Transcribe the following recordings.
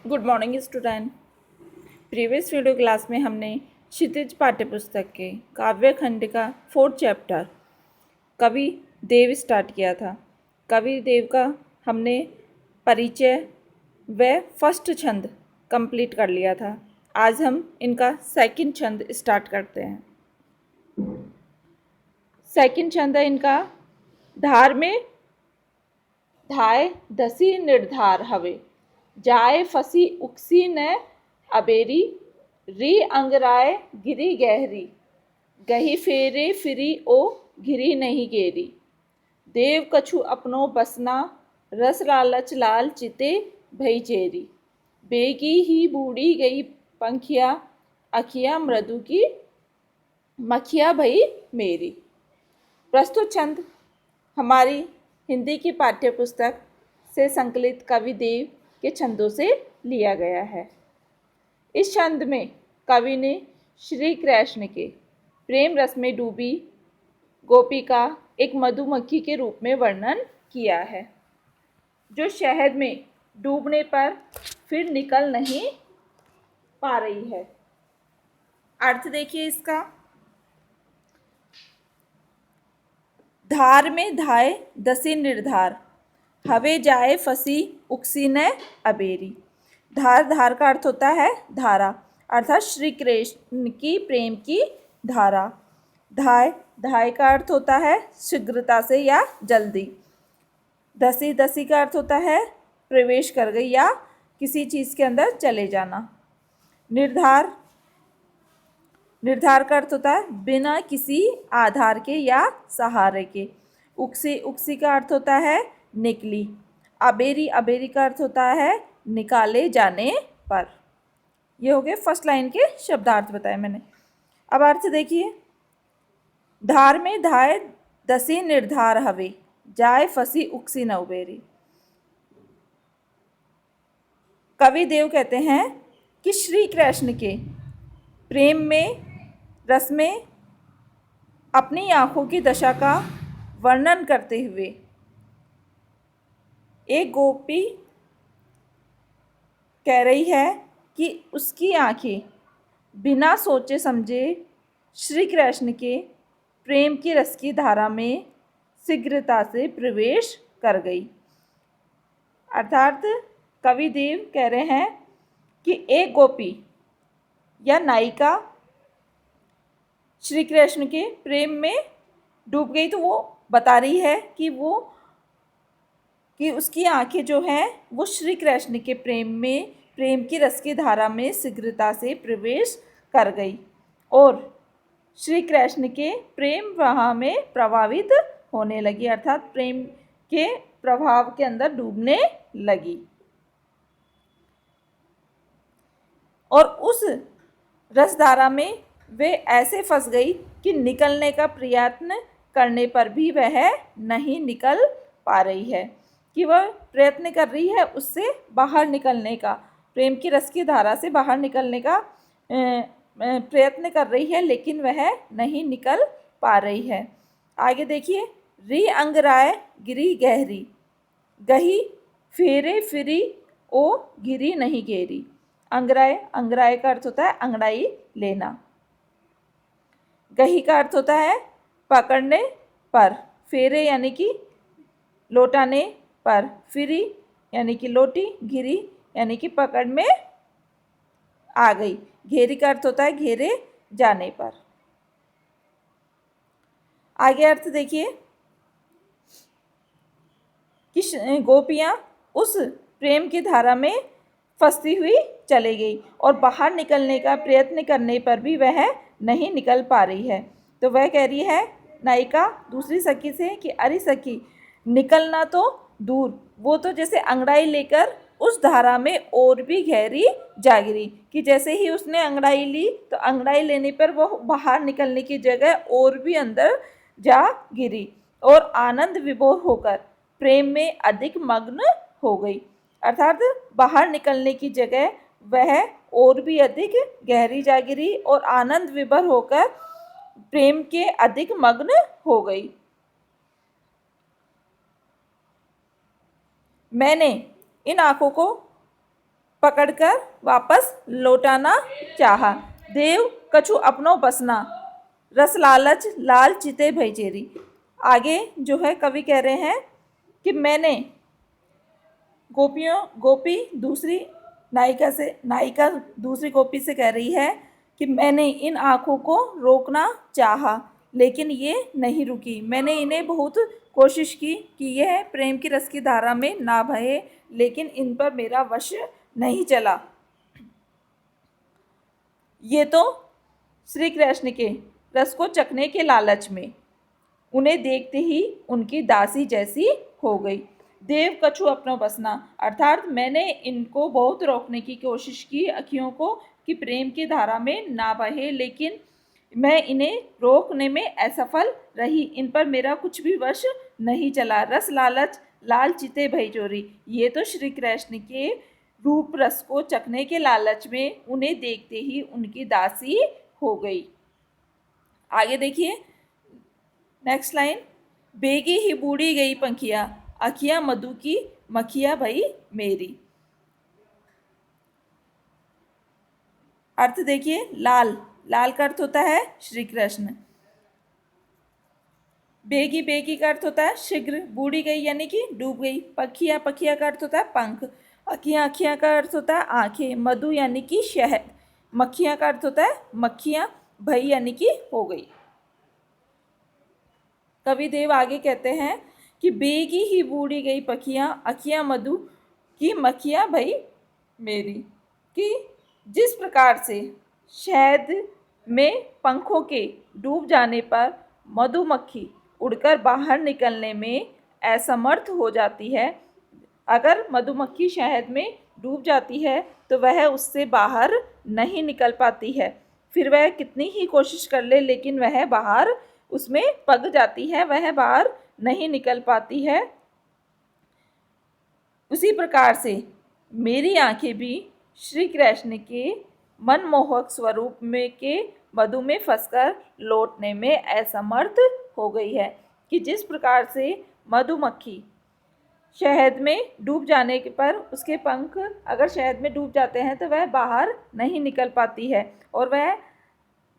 Good morning student. Previous video class में हमने क्षितिज पाठ्यपुस्तक के काव्य खंड का 4th चैप्टर कवि देव स्टार्ट किया था। कवि देव का हमने परिचय व फर्स्ट छंद कंप्लीट कर लिया था। आज हम इनका सेकंड छंद स्टार्ट करते हैं। सेकंड छंद है इनका, धार में धाय दसी निर्धार हवे, जाए फसी उक्सी न अबेरी, री अंगराय गिरी गहरी, गही फेरे फिरी ओ घिरी नहीं गेरी, देव कछु अपनो बसना, रस लालच लाल चिते भई चेरी, बेगी ही बूढ़ी गई पंखिया, अखिया मृदु की मखिया भई मेरी। प्रस्तुत छंद हमारी हिंदी की पाठ्यपुस्तक से संकलित कवि देव के छंदों से लिया गया है। इस छंद में कवि ने श्री कृष्ण के प्रेम रस में डूबी गोपी का एक मधुमक्खी के रूप में वर्णन किया है, जो शहद में डूबने पर फिर निकल नहीं पा रही है। अर्थ देखिए इसका, धार में धाय दसी निर्धार, हवे जाए फसी उक्सी न अबेरी। धार, धार का अर्थ होता है धारा, अर्थात श्री कृष्ण की प्रेम की धारा। धाय, धाय का अर्थ होता है शीघ्रता से या जल्दी। दसी, दसी का अर्थ होता है प्रवेश कर गई या किसी चीज़ के अंदर चले जाना। निर्धार, निर्धार का अर्थ होता है बिना किसी आधार के या सहारे के। उक्सी, उक्सी का अर्थ होता है निकली। अबेरी, अबेरी का अर्थ होता है निकाले जाने पर। ये हो गए फर्स्ट लाइन के शब्दार्थ बताए मैंने। अब अर्थ देखिए, धार में धाय दसी निर्धार हवे, जाए फसी उक्सी न उबेरी। कवि देव कहते हैं कि श्री कृष्ण के प्रेम में रस में अपनी आंखों की दशा का वर्णन करते हुए एक गोपी कह रही है कि उसकी आंखें बिना सोचे समझे श्री कृष्ण के प्रेम की रस की धारा में शीघ्रता से प्रवेश कर गई। अर्थात कवि देव कह रहे हैं कि एक गोपी या नायिका श्री कृष्ण के प्रेम में डूब गई, तो वो बता रही है कि उसकी आंखें जो हैं वो श्री कृष्ण के प्रेम की रस की धारा में शीघ्रता से प्रवेश कर गई और श्री कृष्ण के प्रेम प्रवाह में प्रभावित होने लगी, अर्थात प्रेम के प्रभाव के अंदर डूबने लगी और उस रसधारा में वे ऐसे फंस गई कि निकलने का प्रयत्न करने पर भी वह नहीं निकल पा रही है, कि वह प्रयत्न कर रही है उससे बाहर निकलने का, प्रेम की रस की धारा से बाहर निकलने का प्रयत्न कर रही है, लेकिन वह नहीं निकल पा रही है। आगे देखिए, री अंगराय गिरी गहरी, गही फेरे फिरी ओ गिरी नहीं गेरी। अंगराय, अंगराय का अर्थ होता है अंगड़ाई लेना। गही का अर्थ होता है पकड़ने पर, फेरे यानी कि लौटाने पर, फिरी यानी कि लौटी, घिरी यानी कि पकड़ में आ गई, घेरी का अर्थ होता है घेरे जाने पर। आगे अर्थ देखिए कि गोपियां उस प्रेम की धारा में फंसती हुई चली गई और बाहर निकलने का प्रयत्न करने पर भी वह नहीं निकल पा रही है। तो वह कह रही है नायिका दूसरी सखी से कि अरे सखी, निकलना तो दूर, वो तो जैसे अंगड़ाई लेकर उस धारा में और भी गहरी जा गिरी, कि जैसे ही उसने अंगड़ाई ली तो अंगड़ाई लेने पर वो बाहर निकलने की जगह और भी अंदर जा गिरी और आनंद विभोर होकर प्रेम में अधिक मग्न हो गई, अर्थात बाहर निकलने की जगह वह और भी अधिक गहरी जा गिरी और आनंद विभोर होकर प्रेम के अधिक मग्न हो गई। मैंने इन आंखों को पकड़कर वापस लौटाना चाहा। देव कछु अपनो बसना, रस लालच लाल चिते भैचेरी। आगे जो है कवि कह रहे हैं कि मैंने गोपी दूसरी नायिका दूसरी गोपी से कह रही है कि मैंने इन आँखों को रोकना चाहा लेकिन ये नहीं रुकी। मैंने इन्हें बहुत कोशिश की कि यह प्रेम की रस की धारा में ना बहे, लेकिन इन पर मेरा वश नहीं चला। ये तो श्री कृष्ण के रस को चखने के लालच में उन्हें देखते ही उनकी दासी जैसी हो गई। देव कछु अपनो बसना, अर्थात मैंने इनको बहुत रोकने की कोशिश की अखियों को कि प्रेम की धारा में ना बहे, लेकिन मैं इन्हें रोकने में असफल रही। इन पर मेरा कुछ भी वश नहीं चला। रस लालच लाल चिते भई चोरी। ये तो श्री कृष्ण के रूप रस को चखने के लालच में उन्हें देखते ही उनकी दासी हो गई। आगे देखिए नेक्स्ट लाइन, बेगी ही बूढ़ी गई पंखिया, अखियां मधु की मखिया भई मेरी। अर्थ देखिए, लाल लाल का अर्थ होता है श्री कृष्ण। बेगी बेगी का अर्थ होता है शीघ्र। बूढ़ी गई यानी कि डूब गई। पखिया पखिया का अर्थ होता है पंख। अखियां अखियां का अर्थ होता है आंखें। मधु यानी कि शहद। मक्खियां का अर्थ होता है मक्खियां। भई यानी कि हो गई। कवि देव आगे कहते हैं कि बेगी ही बूढ़ी गई पखियां, अखियां मधु की मक्खियां भई मेरी। कि जिस प्रकार से शहद में पंखों के डूब जाने पर मधुमक्खी उड़कर बाहर निकलने में असमर्थ हो जाती है, अगर मधुमक्खी शहद में डूब जाती है तो वह उससे बाहर नहीं निकल पाती है। फिर वह कितनी ही कोशिश कर ले लेकिन वह बाहर उसमें पक जाती है, वह बाहर नहीं निकल पाती है। उसी प्रकार से मेरी आंखें भी श्री कृष्ण के मनमोहक स्वरूप में के मधु में फंसकर लौटने में असमर्थ हो गई है। कि जिस प्रकार से मधुमक्खी शहद में डूब जाने पर उसके पंख अगर शहद में डूब जाते हैं तो वह बाहर नहीं निकल पाती है और वह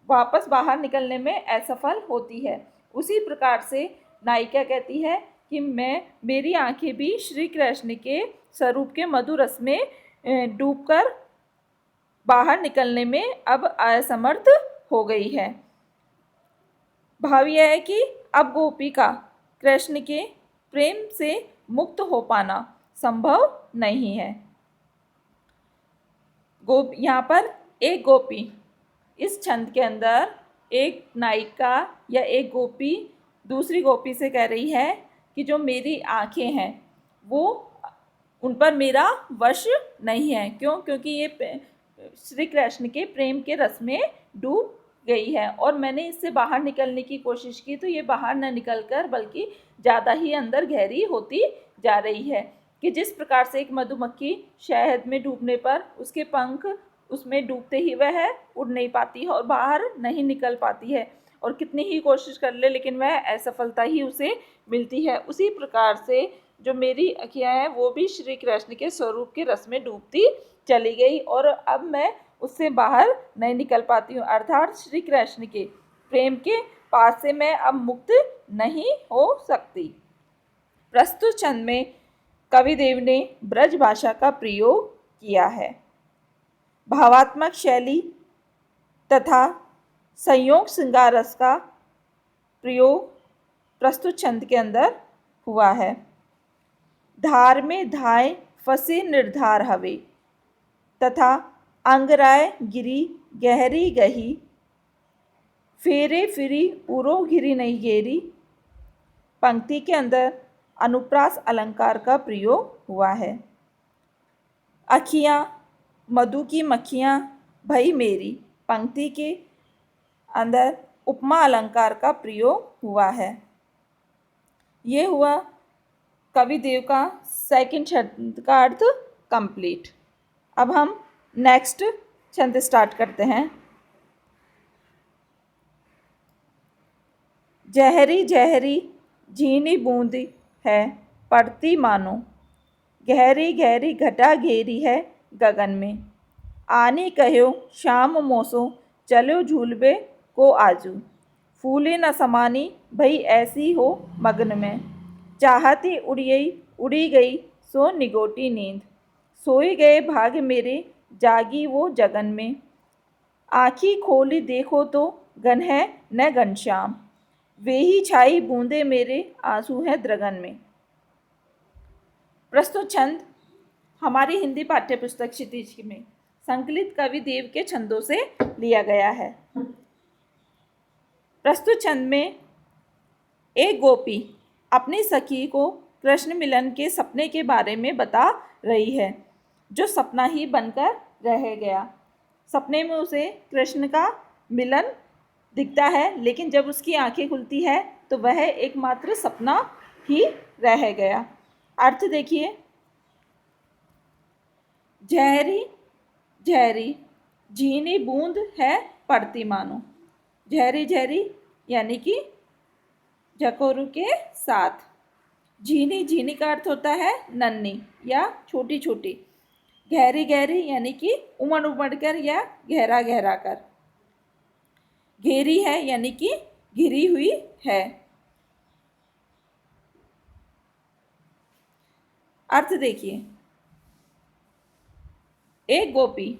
वापस बाहर निकलने में असफल होती है। उसी प्रकार से नायिका कहती है कि मेरी आंखें भी श्री कृष्ण के स्वरूप के मधुर रस में डूबकर बाहर निकलने में अब असमर्थ हो गई है। भाव यह है कि अब गोपी का कृष्ण के प्रेम से मुक्त हो पाना संभव नहीं है। यहाँ पर एक गोपी, इस छंद के अंदर एक नायिका या एक गोपी दूसरी गोपी से कह रही है कि जो मेरी आंखें हैं वो उन पर मेरा वश नहीं है। क्यों? क्योंकि ये श्री कृष्ण के प्रेम के रस में डूब गई है और मैंने इससे बाहर निकलने की कोशिश की तो ये बाहर न निकलकर बल्कि ज़्यादा ही अंदर गहरी होती जा रही है। कि जिस प्रकार से एक मधुमक्खी शहद में डूबने पर उसके पंख उसमें डूबते ही वह उड़ नहीं पाती है और बाहर नहीं निकल पाती है और कितनी ही कोशिश कर ले लेकिन वह असफलता ही उसे मिलती है, उसी प्रकार से जो मेरी अखियाँ हैं वो भी श्री कृष्ण के स्वरूप के रस में डूबती चली गई और अब मैं उससे बाहर नहीं निकल पाती हूँ। अर्थात श्री कृष्ण के प्रेम के पास से मैं अब मुक्त नहीं हो सकती। प्रस्तुत छंद में कविदेव ने ब्रज भाषा का प्रयोग किया है। भावात्मक शैली तथा संयोग श्रृंगार रस का प्रयोग प्रस्तुत छंद के अंदर हुआ है। धार में धाय फसे निर्धार हवे तथा अंगराय गिरी गहरी गही, फेरे फिरी उरो गिरी नहीं गेरी। पंक्ति के अंदर अनुप्रास अलंकार का प्रयोग हुआ है। अखियाँ मधु की मक्खियाँ भई मेरी, पंक्ति के अंदर उपमा अलंकार का प्रयोग हुआ है। ये हुआ कविदेव का सेकंड छंद का अर्थ कंप्लीट। अब हम नेक्स्ट छंद स्टार्ट करते हैं। जहरी जहरी झीनी बूंदी है पड़ती मानो, गहरी गहरी घटा घेरी है गगन में। आनी कहो शाम मोसो चलो झूलबे को आजू। फूले न समानी भई ऐसी हो मग्न में। चाहती उड़ी गई सो निगोटी नींद। सोए गए भाग मेरे जागी वो जगन में। आँखी खोली देखो तो घन है न घनश्याम। वे ही छाई बूंदे मेरे आंसू है द्रगन में। प्रस्तुत छंद हमारी हिंदी पाठ्यपुस्तक क्षितिज में संकलित कवि देव के छंदों से लिया गया है। प्रस्तुत छंद में एक गोपी अपनी सखी को कृष्ण मिलन के सपने के बारे में बता रही है, जो सपना ही बनकर रह गया। सपने में उसे कृष्ण का मिलन दिखता है, लेकिन जब उसकी आंखें खुलती है तो वह एकमात्र सपना ही रह गया। अर्थ देखिए, झहरी झहरी झीनी बूंद है पड़ती मानो। झहरी झहरी यानी कि झकोरू के साथ। झीनी झीनी का अर्थ होता है नन्ही या छोटी छोटी। गहरी गहरी यानी कि उमड़ उमड़ कर या गहरा गहरा कर। घेरी है यानी कि घिरी हुई है। अर्थ देखिए, एक गोपी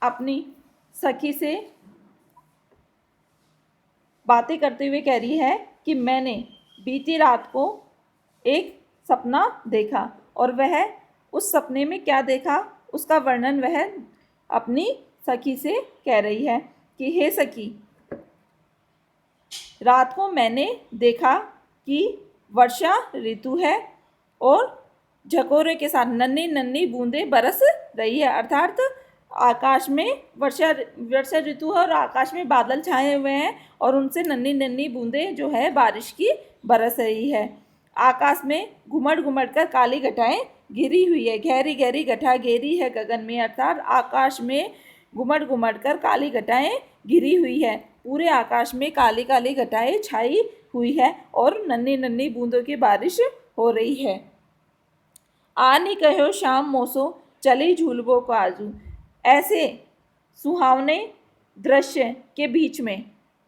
अपनी सखी से बातें करते हुए कह रही है कि मैंने बीती रात को एक सपना देखा, और वह उस सपने में क्या देखा उसका वर्णन वह अपनी सखी से कह रही है कि हे सखी, रात को मैंने देखा कि वर्षा ऋतु है और झकोरे के साथ नन्ही नन्ही बूंदें बरस रही है। अर्थात आकाश में वर्षा ऋतु है और आकाश में बादल छाए हुए हैं और उनसे नन्ही नन्ही बूंदें जो है बारिश की बरस रही है। आकाश में घुमड़ घुमड़ कर काली घटाएं गिरी हुई है। गहरी गहरी घटा घेरी है गगन में। अर्थात आकाश में घुमड़ घुमड़ कर काली घटाएं गिरी हुई है। पूरे आकाश में काली काली घटाएं छाई हुई है और नन्ही नन्ही बूंदों की बारिश हो रही है। आनी कहो शाम मोसो चली झूलबो को आजू। ऐसे सुहावने दृश्य के बीच में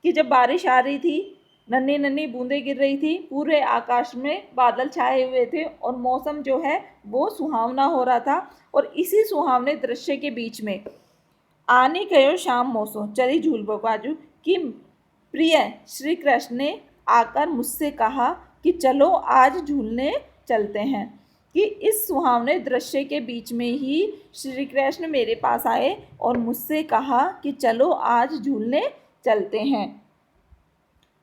कि जब बारिश आ रही थी, नन्ही नन्ही बूंदें गिर रही थी, पूरे आकाश में बादल छाए हुए थे और मौसम जो है वो सुहावना हो रहा था। और इसी सुहावने दृश्य के बीच में आने कहो शाम मौसो चली झूलबो को आजू कि प्रिय श्री कृष्ण ने आकर मुझसे कहा कि चलो आज झूलने चलते हैं। कि इस सुहावने दृश्य के बीच में ही श्री कृष्ण मेरे पास आए और मुझसे कहा कि चलो आज झूलने चलते हैं।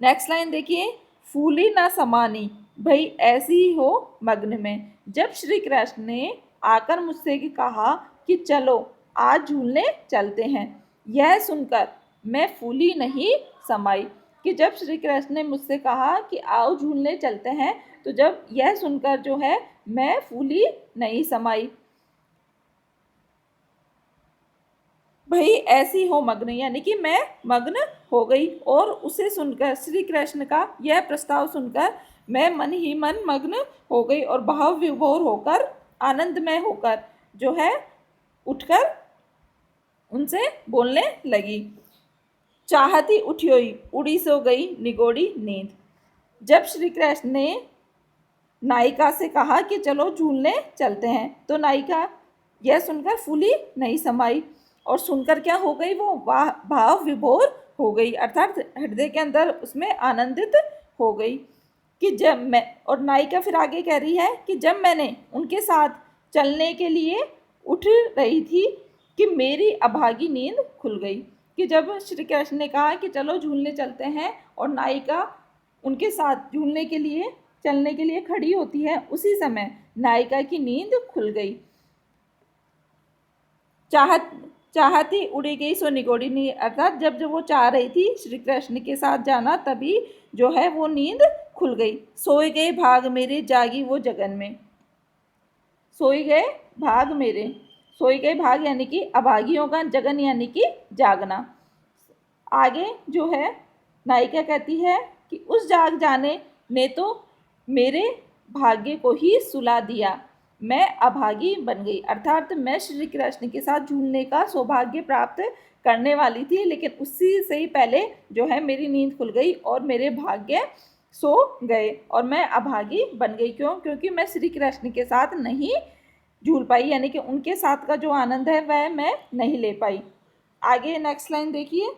नेक्स्ट लाइन देखिए, फूली ना समानी भई ऐसी ही हो मग्न में। जब श्री कृष्ण ने आकर मुझसे कहा कि चलो आज झूलने चलते हैं, यह सुनकर मैं फूली नहीं समाई। कि जब श्री कृष्ण ने मुझसे कहा कि आओ झूलने चलते हैं, तो जब यह सुनकर जो है मैं फूली नहीं समाई। भाई ऐसी हो मग्न यानी कि मैं मग्न हो गई। और उसे सुनकर श्री कृष्ण का यह प्रस्ताव सुनकर मैं मन ही मन मग्न हो गई और भाव विभोर होकर आनंदमय होकर जो है उठकर उनसे बोलने लगी। चाहती उठियोई उड़ी सो गई निगोड़ी नींद। जब श्री कृष्ण ने नायिका से कहा कि चलो झूलने चलते हैं, तो नायिका यह सुनकर फूली नहीं समाई और सुनकर क्या हो गई, वो भाव विभोर हो गई। अर्थात हृदय के अंदर उसमें आनंदित हो गई। कि जब मैं, और नायिका फिर आगे कह रही है कि जब मैंने उनके साथ चलने के लिए उठ रही थी कि मेरी अभागी नींद खुल गई। कि जब श्री कृष्ण ने कहा कि चलो झूलने चलते हैं और नायिका उनके साथ झूलने के लिए चलने के लिए खड़ी होती है, उसी समय नायिका की नींद खुल गई। चाहती उड़ी गई सो निगोड़ी नींद। अर्थात जब वो चाह रही थी श्री कृष्ण के साथ जाना, तभी जो है वो नींद खुल गई। सोए गए भाग मेरे जागी वो जगन में। सोए गए भाग मेरे, सोए गए भाग यानी कि अभागियों का, जगन यानी कि जागना। आगे जो है नायिका कहती है कि उस जाग जाने ने तो मेरे भाग्य को ही सुला दिया। मैं अभागी बन गई, अर्थात मैं श्री कृष्ण के साथ झूलने का सौभाग्य प्राप्त करने वाली थी, लेकिन उसी से ही पहले जो है मेरी नींद खुल गई और मेरे भाग्य सो गए और मैं अभागी बन गई। क्यों? क्योंकि मैं श्री कृष्ण के साथ नहीं झूल पाई, यानी कि उनके साथ का जो आनंद है वह मैं नहीं ले पाई। आगे नेक्स्ट लाइन देखिए,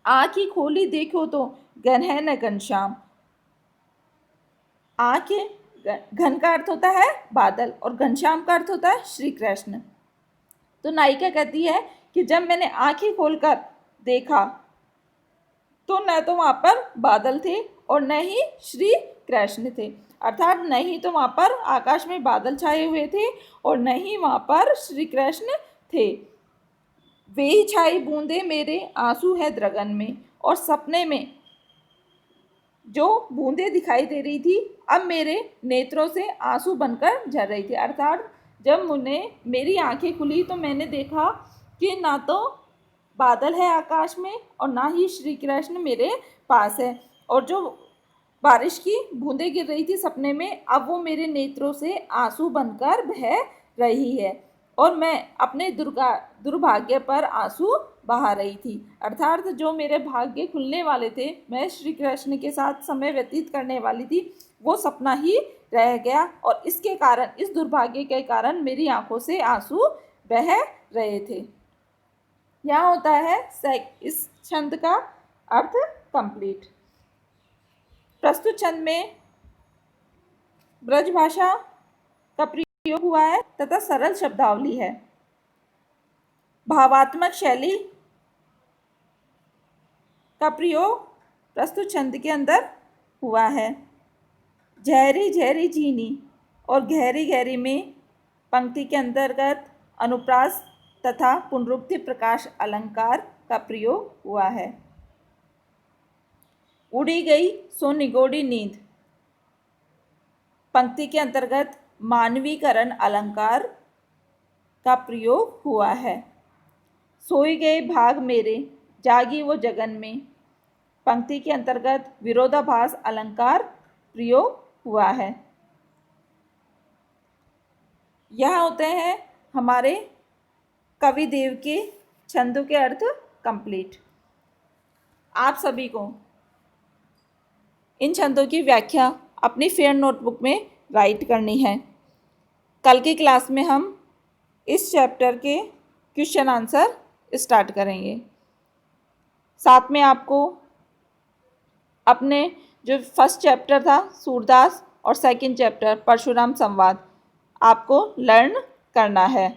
आँख ही खोली देखो तो घन है न घनश्याम। आँखें, घन का अर्थ होता है बादल और घनश्याम का अर्थ होता है श्री कृष्ण। तो नायिका कहती है कि जब मैंने आंखें खोलकर देखा तो न तो वहाँ पर बादल थे और न ही श्री कृष्ण थे, अर्थात न ही तो वहाँ पर आकाश में बादल छाए हुए थे और न ही वहाँ पर श्री कृष्ण थे। वे ही छाई बूंदे मेरे आंसू है द्रगन में, और सपने में जो बूंदे दिखाई दे रही थी अब मेरे नेत्रों से आंसू बनकर झर रही थी, अर्थात जब मेरी आंखें खुली तो मैंने देखा कि ना तो बादल है आकाश में और ना ही श्री कृष्ण मेरे पास है, और जो बारिश की बूंदें गिर रही थी सपने में अब वो मेरे नेत्रों से आंसू बनकर बह रही है और मैं अपने दुर्भाग्य पर आंसू बहा रही थी, अर्थात जो मेरे भाग्य खुलने वाले थे, मैं श्री कृष्ण के साथ समय व्यतीत करने वाली थी, वो सपना ही रह गया और इसके कारण, इस दुर्भाग्य के कारण मेरी आंखों से आंसू बह रहे थे। यहाँ होता है इस छंद का अर्थ कंप्लीट। प्रस्तुत छंद में ब्रज भाषा का प्रयोग हुआ है तथा सरल शब्दावली है। भावात्मक शैली का प्रयोग प्रस्तुत छंद के अंदर हुआ है। झहरी झहरी झीनी और गहरी गहरी में पंक्ति के अंतर्गत अनुप्रास तथा पुनरुक्ति प्रकाश अलंकार का प्रयोग हुआ है। उड़ी गई सो निगोड़ी नींद पंक्ति के अंतर्गत मानवीकरण अलंकार का प्रयोग हुआ है। सोई गए भाग मेरे जागी वो जगन में पंक्ति के अंतर्गत विरोधाभास अलंकार प्रयोग हुआ है। यह होते हैं हमारे कवि देव के छंदों के अर्थ कंप्लीट। आप सभी को इन छंदों की व्याख्या अपनी फेयर नोटबुक में राइट करनी है। कल की क्लास में हम इस चैप्टर के क्वेश्चन आंसर स्टार्ट करेंगे। साथ में आपको अपने जो फर्स्ट चैप्टर था सूरदास और सेकंड चैप्टर परशुराम संवाद आपको लर्न करना है।